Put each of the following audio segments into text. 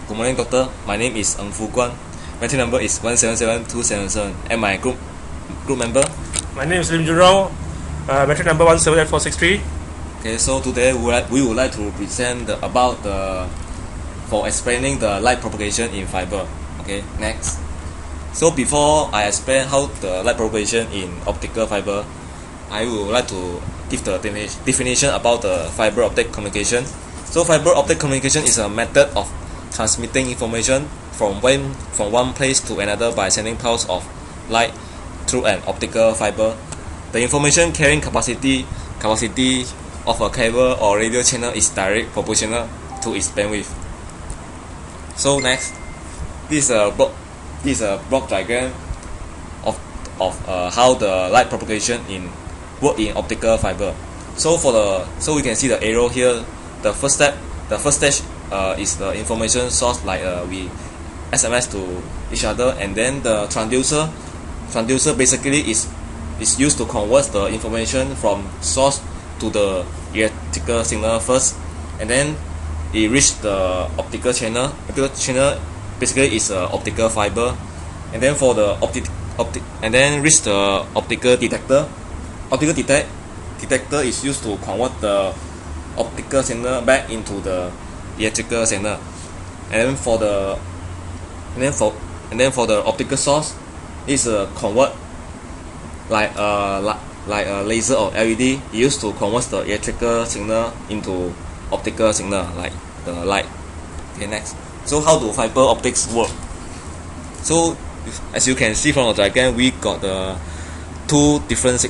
Good morning, doctor. My name is Ng Fu Guan. Batch number is 177277, and my group member. My name is Lim Junrong. Metric number 178463. Okay, so today we would like to present for explaining the light propagation in fiber. Okay, next. So before I explain how the light propagation in optical fiber, I would like to give the definition about the fiber optic communication. So fiber optic communication is a method of transmitting information from one place to another by sending pulse of light through an optical fiber. The information carrying capacity of a cable or radio channel is directly proportional to its bandwidth. So next, this is a block diagram of how the light propagation work in optical fiber. So we can see the arrow here. The first stage is the information source, like we SMS to each other, and then the transducer basically is used to convert the information from source to the electrical signal first, and then it reach the optical channel. Optical channel basically is a optical fiber, and then for the and then reach the optical detector. Optical detector is used to convert the optical signal back into the electrical signal, and then for the optical source is a convert like a laser or LED used to convert the electrical signal into optical signal, like the light. Okay, next. So how do fiber optics work? So as you can see from the diagram, we got the two different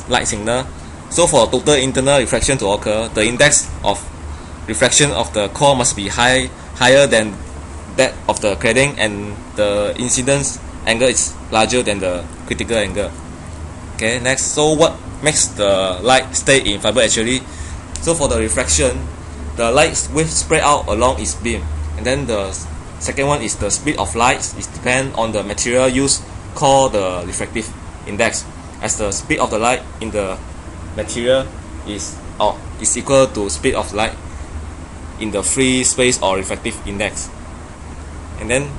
light signal. So for total internal refraction to occur, the index of refraction of the core must be higher than that of the cladding, and the incidence angle is larger than the critical angle. Okay, next. So what makes the light stay in fiber actually? So for the refraction, the light will spread out along its beam, and then the second one is the speed of light is depend on the material used, called the refractive index, as the speed of the light in the material is equal to speed of light in the free space or refractive index. And then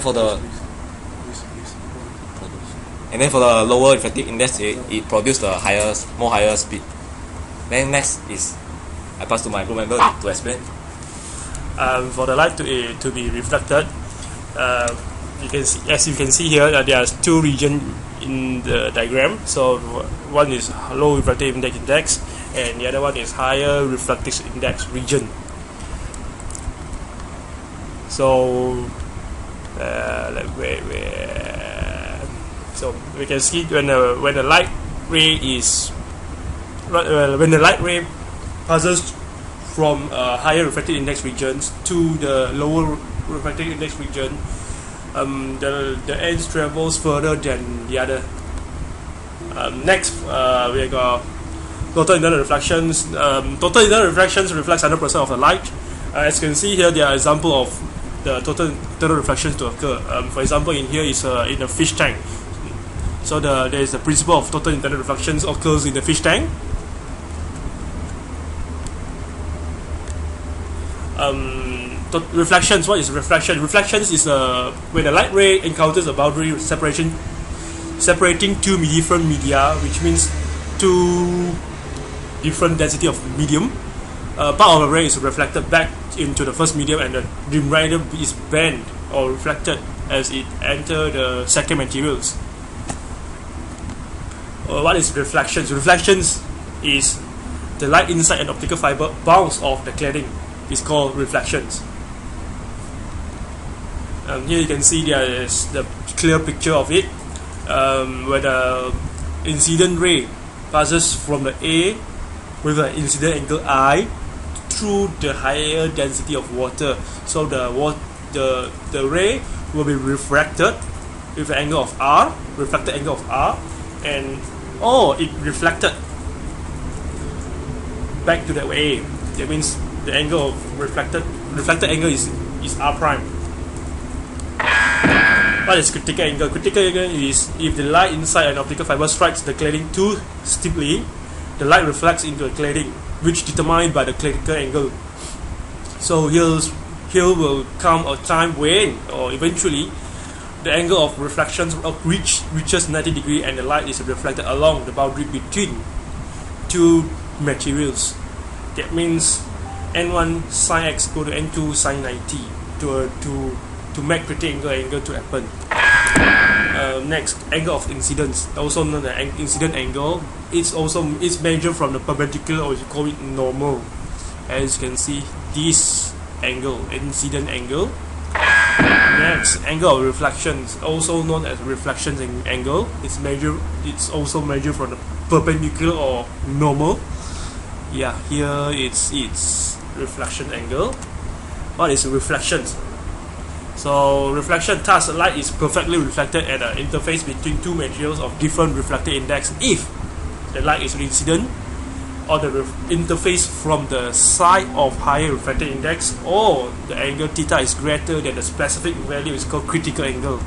for the lower refractive index, it produces the higher speed. Then next is I pass to my group member to explain. For the light to be reflected, as you can see here, there are two regions in the diagram. So one is low refractive index, and the other one is higher refractive index region. So so we can see when the light ray passes from higher refractive index regions to the lower refractive index region, the ends travels further than the other. Next, we got total internal reflections. Total internal reflections reflects 100% of the light. As you can see here, there are examples of the total internal reflections to occur. For example, in here is in a fish tank. So there is the principle of total internal reflections occurs in the fish tank. Reflections. What is reflection? Reflections is when the light ray encounters a boundary separating two different media, which means two different density of medium. Part of the ray is reflected back into the first medium, and the remainder is bent or reflected as it enters the second materials. What is reflections? Reflections is the light inside an optical fiber bounce off the cladding. It's called reflections. Here you can see there is the clear picture of it, where the incident ray passes from the A with an incident angle I through the higher density of water. So the ray will be refracted with an angle of R, reflected angle of R, and it reflected back to the A. That means the angle of reflected angle is R prime. What is critical angle? Critical angle is if the light inside an optical fiber strikes the cladding too steeply, the light reflects into the cladding, which determined by the critical angle. So here's here will come a time when, or eventually, the angle of reflection reaches 90 degrees and the light is reflected along the boundary between two materials. That means n1 sine x go to n2 sine 90 to make critical angle to happen. Next, angle of incidence, also known as incident angle. It's measured from the perpendicular, or you call it normal. As you can see, this angle, incident angle. Next, angle of reflections, also known as reflection angle. It's also measured from the perpendicular or normal. Yeah, here it's reflection angle. What is reflections? So reflection, thus light is perfectly reflected at an interface between two materials of different reflected index if the light is incident, or the interface from the side of higher refracted index, or the angle theta is greater than the specific value is called critical angle.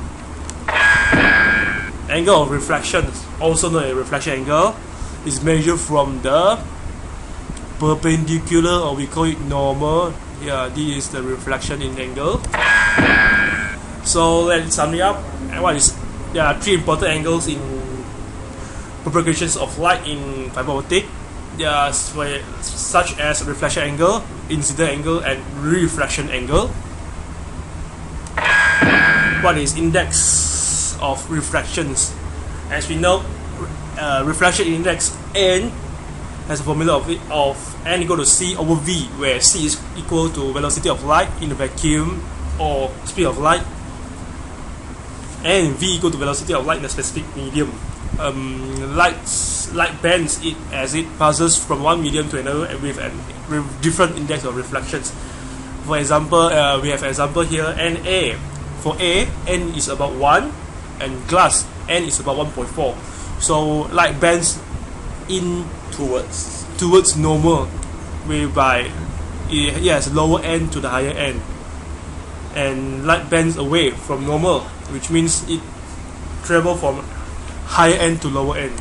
Angle of reflection, also known as reflection angle, is measured from the perpendicular, or we call it normal. Yeah, this is the reflection in angle. So let's sum it up. There are three important angles in propagations of light in fiber optic. They are such as reflection angle, incident angle, and reflection angle. What is index of refractions? As we know, reflection index n has a formula of n equal to c over v, where c is equal to velocity of light in a vacuum or speed of light, and v equal to velocity of light in a specific medium. Light bends it as it passes from one medium to another with different index of reflections. For example, we have example here, Na. For A, n is about 1, and glass, n is about 1.4. So light bends in towards normal, whereby it has lower n to the higher n, and light bends away from normal, which means it travels from higher n to lower n.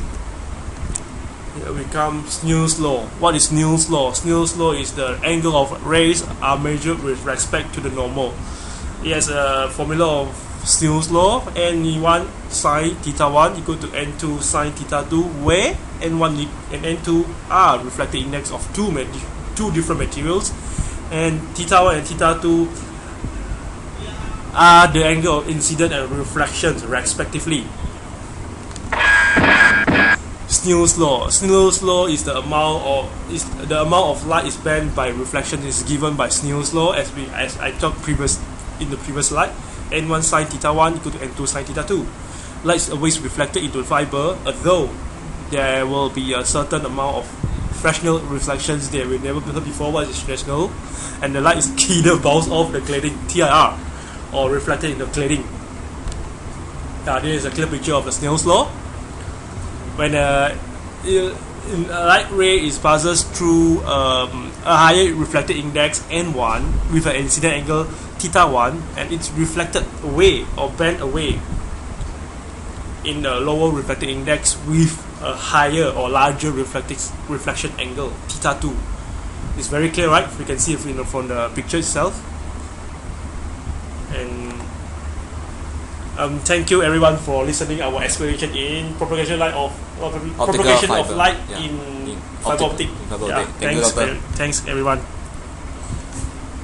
Here we come Snell's law. What is Snell's law? Snell's law is the angle of rays are measured with respect to the normal. It has a formula of Snell's law: n1 sine theta 1 equal to n2 sine theta 2, where n1 and n2 are reflected index of two different materials, and theta 1 and theta 2 are the angle of incident and reflections respectively. Snell's law. Snell's law is the amount of light is bent by reflection is given by Snell's law, as I talked in the previous slide. N1 sine theta 1 equal to N2 sine theta 2. Light is always reflected into the fiber, although there will be a certain amount of fractional reflections that we never heard before. What is fractional? And the light is either bounced off the cladding, TIR, or reflected in the cladding. This is a clear picture of the Snell's law. When a light ray passes through a higher reflected index n1 with an incident angle theta 1, and it's reflected away or bent away in the lower reflected index with a higher or larger reflection angle theta 2. It's very clear, right? We can see it from the picture itself. And thank you everyone for listening our explanation in propagation light of propagation of light in fiber optic. Thank you, Doctor. Thanks everyone.